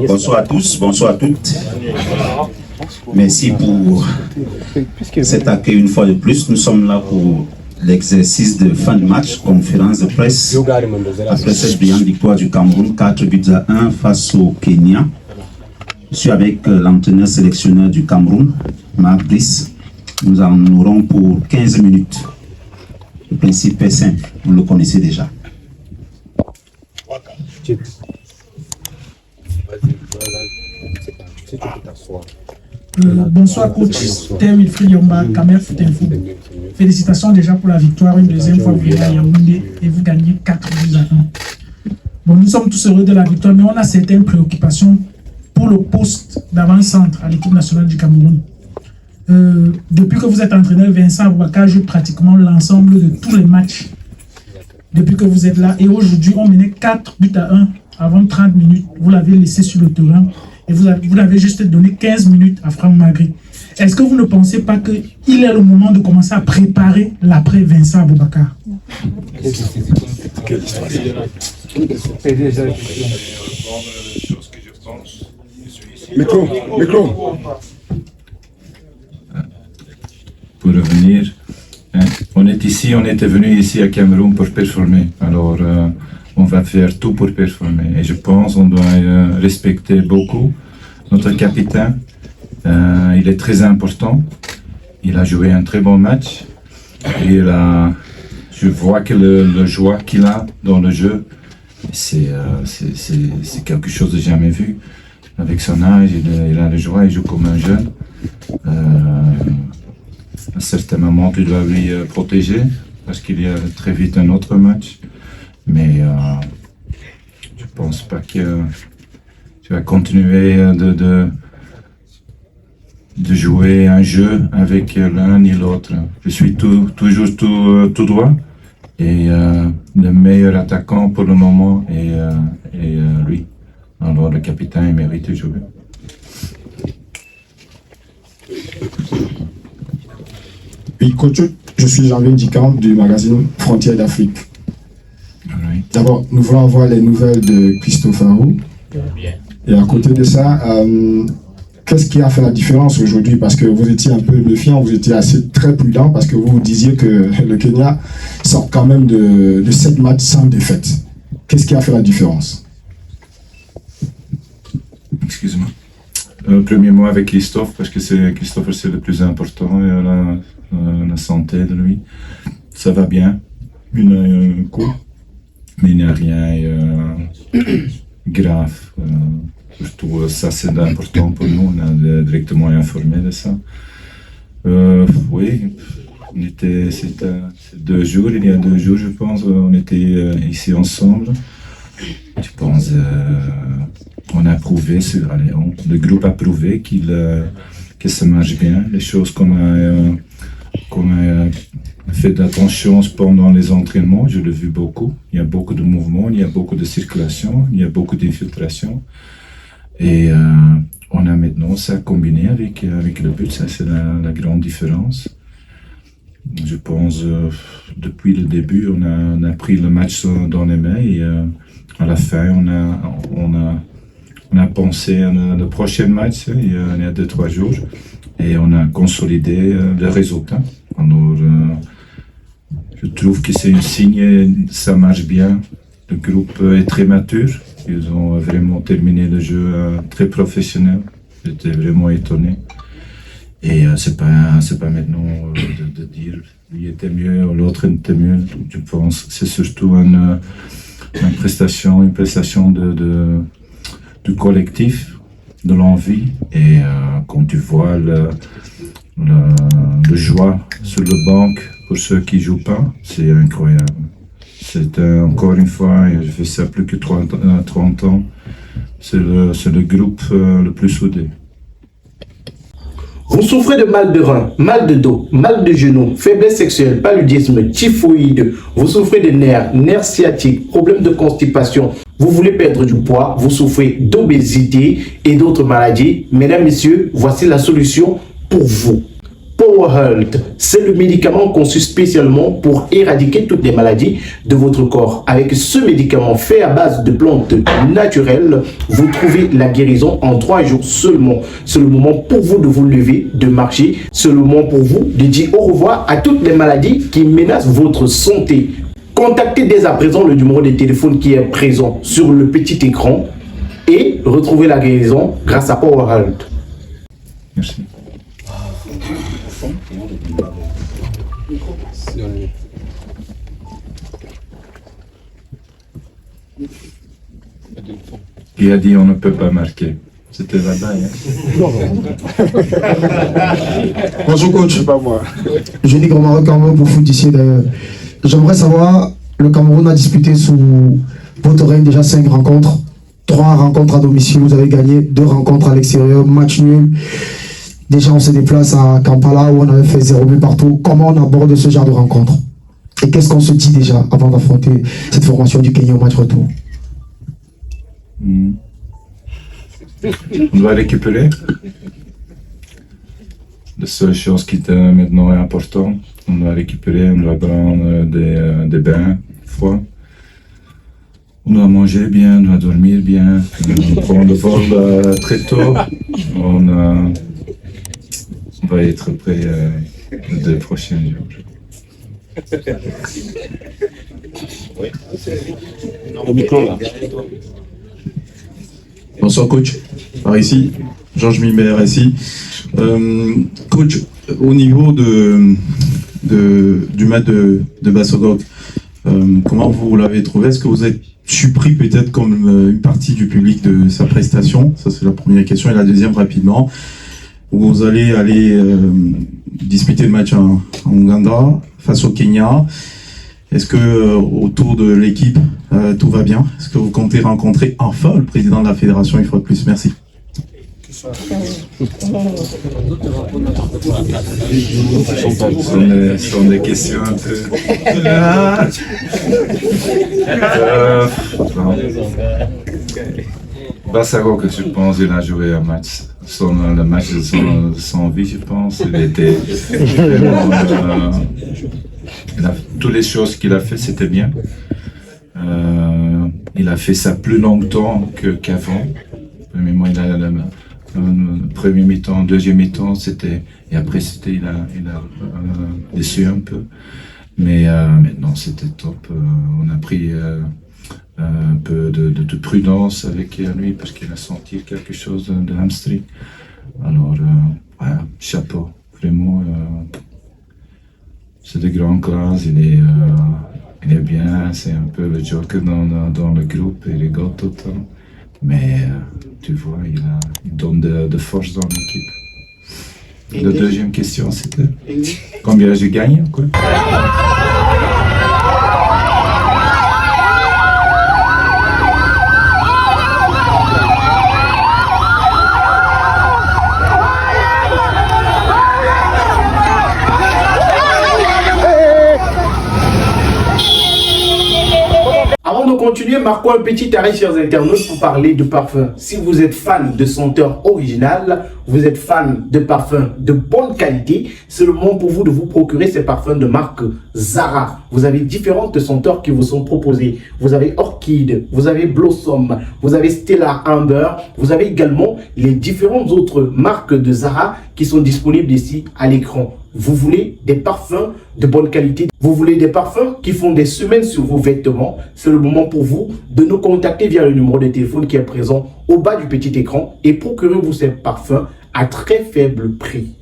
Bonsoir à tous, bonsoir à toutes. Merci pour cet accueil une fois de plus. Nous sommes là pour l'exercice de fin de match, conférence de presse, après cette brillante victoire du Cameroun, 4-1 face au Kenya. Je suis avec l'entraîneur sélectionneur du Cameroun, Marc Brice. Nous en aurons pour 15 minutes. Le principe est simple, vous le connaissez déjà. Bonsoir coach, c'était Wilfried Yomba, Camer Foot Info. Félicitations déjà pour la victoire, une deuxième fois vous venez à Yaoundé et vous gagnez 4-1. Bon, nous sommes tous heureux de la victoire, mais on a certaines préoccupations pour le poste d'avant-centre à l'équipe nationale du Cameroun. Depuis que vous êtes entraîneur, Vincent Aboubakar joue pratiquement l'ensemble de tous les matchs depuis que vous êtes là. Et aujourd'hui, on menait 4-1 avant 30 minutes. Vous l'avez laissé sur le terrain et vous l'avez juste donné 15 minutes à Franck Magri. Est-ce que vous ne pensez pas qu'il est le moment de commencer à préparer l'après Vincent Aboubakar? Micro. Pour revenir, on était venu ici à Cameroun pour performer. Alors, on va faire tout pour performer. Et je pense qu'on doit respecter beaucoup notre capitaine. Il est très important. Il a joué un très bon match. Et je vois que le joie qu'il a dans le jeu, c'est quelque chose de jamais vu. Avec son âge, il a le joie, il joue comme un jeune. À un certain moment, tu dois lui protéger parce qu'il y a très vite un autre match. Mais je ne pense pas que tu vas continuer de jouer un jeu avec l'un ni l'autre. Je suis toujours tout droit et le meilleur attaquant pour le moment est lui. Alors le capitaine mérite de jouer. Oui, coach, je suis Jean-Vincent Dicamp du magazine Frontières d'Afrique. Oui. D'abord, nous voulons avoir les nouvelles de Christophe Arou. Et à côté de ça, qu'est-ce qui a fait la différence aujourd'hui? Parce que vous étiez un peu méfiant, vous étiez très prudent parce que vous disiez que le Kenya sort quand même de 7 matchs sans défaite. Qu'est-ce qui a fait la différence? Excuse-moi. Premier mot avec Christophe, parce que Christophe c'est le plus important, et la santé de lui. Ça va bien, il a un coup, mais il n'y a rien grave. Surtout ça c'est important pour nous, on a directement informé de ça. Oui, c'était 2 jours, il y a 2 jours je pense, on était ici ensemble. Je pense on a prouvé, le groupe a prouvé que ça marche bien. Les choses qu'on a fait d'attention pendant les entraînements, je l'ai vu beaucoup. Il y a beaucoup de mouvements, il y a beaucoup de circulation, il y a beaucoup d'infiltration. Et on a maintenant ça combiné avec le but, ça c'est la grande différence. Je pense depuis le début, on a pris le match dans les mains et à la fin, on a pensé à le prochain match, il y a 2-3 jours, et on a consolidé le résultat. Alors, je trouve que c'est un signe, ça marche bien. Le groupe est très mature, ils ont vraiment terminé le jeu très professionnel. J'étais vraiment étonné. Et c'est pas maintenant de dire lui était mieux ou l'autre était mieux. Je pense que c'est surtout une prestation du collectif, de l'envie. Et quand tu vois le joie sur le banc pour ceux qui ne jouent pas, c'est incroyable. C'est encore une fois, je fais ça plus que 30 ans, c'est le groupe le plus soudé. Vous souffrez de mal de rein, mal de dos, mal de genoux, faiblesse sexuelle, paludisme, typhoïde, vous souffrez de nerfs sciatiques, problèmes de constipation, vous voulez perdre du poids, vous souffrez d'obésité et d'autres maladies. Mesdames, Messieurs, voici la solution pour vous. Power Health, c'est le médicament conçu spécialement pour éradiquer toutes les maladies de votre corps. Avec ce médicament fait à base de plantes naturelles, vous trouvez la guérison en 3 jours seulement. C'est le moment pour vous de vous lever, de marcher. C'est le moment pour vous de dire au revoir à toutes les maladies qui menacent votre santé. Contactez dès à présent le numéro de téléphone qui est présent sur le petit écran et retrouvez la guérison grâce à Power Health. Merci. Qui a dit on ne peut pas marquer? C'était là-bas. Bonjour coach. Pas moi. Je dis qu'on m'a Cameroun pour foot ici. J'aimerais savoir, le Cameroun a disputé sous votre règne déjà 5 rencontres. 3 rencontres à domicile, vous avez gagné 2 rencontres à l'extérieur, match nul. Déjà on se déplace à Kampala où on avait fait 0 but partout. Comment on aborde ce genre de rencontre? Et qu'est-ce qu'on se dit déjà avant d'affronter cette formation du Kenya au match retour? On doit récupérer. La seule chose qui maintenant est importante, on doit récupérer, on doit prendre des bains froids. On doit manger bien, on doit dormir bien, on prend le vol très tôt. On va être prêt les 2 prochains jours. Au micro là. Bonsoir coach, par ici, Georges Mimber ici. Coach, au niveau du match de Bassodog, comment vous l'avez trouvé? Est-ce que vous êtes surpris peut-être comme une partie du public de sa prestation? Ça c'est la première question. Et la deuxième rapidement, vous allez disputer le match en Ouganda face au Kenya. Est-ce que autour de l'équipe tout va bien? Est-ce que vous comptez rencontrer enfin le président de la fédération une fois de plus? Merci. Ce sont des questions un peu. Bassaro, je pense, il a joué un match. Le match de son vie, je pense. Il était vraiment. Toutes les choses qu'il a fait, c'était bien. Il a fait ça plus longtemps qu'avant. Premièrement, il a premier mi-temps, deuxième mi-temps, c'était et après c'était il a déçu un peu. Mais maintenant c'était top. On a pris un peu de prudence avec lui parce qu'il a senti quelque chose de hamstring. Alors ouais, chapeau, vraiment. C'est de grande classe, il est bien, c'est un peu le joker dans le groupe, il rigole tout le temps. Mais tu vois, il donne de force dans l'équipe. La deuxième question, c'était combien j'ai gagné, quoi? Continuer, marquons un petit arrêt, chers internautes, pour parler de parfum. Si vous êtes fan de senteur original, vous êtes fan de parfums de bonne qualité, c'est le moment pour vous de vous procurer ces parfums de marque Zara. Vous avez différentes senteurs qui vous sont proposées. Vous avez Orchid, vous avez Blossom, vous avez Stella Amber, vous avez également les différentes autres marques de Zara qui sont disponibles ici à l'écran. Vous voulez des parfums de bonne qualité, vous voulez des parfums qui font des semaines sur vos vêtements, c'est le moment pour vous de nous contacter via le numéro de téléphone qui est présent au bas du petit écran et procurez-vous ces parfums à très faible prix.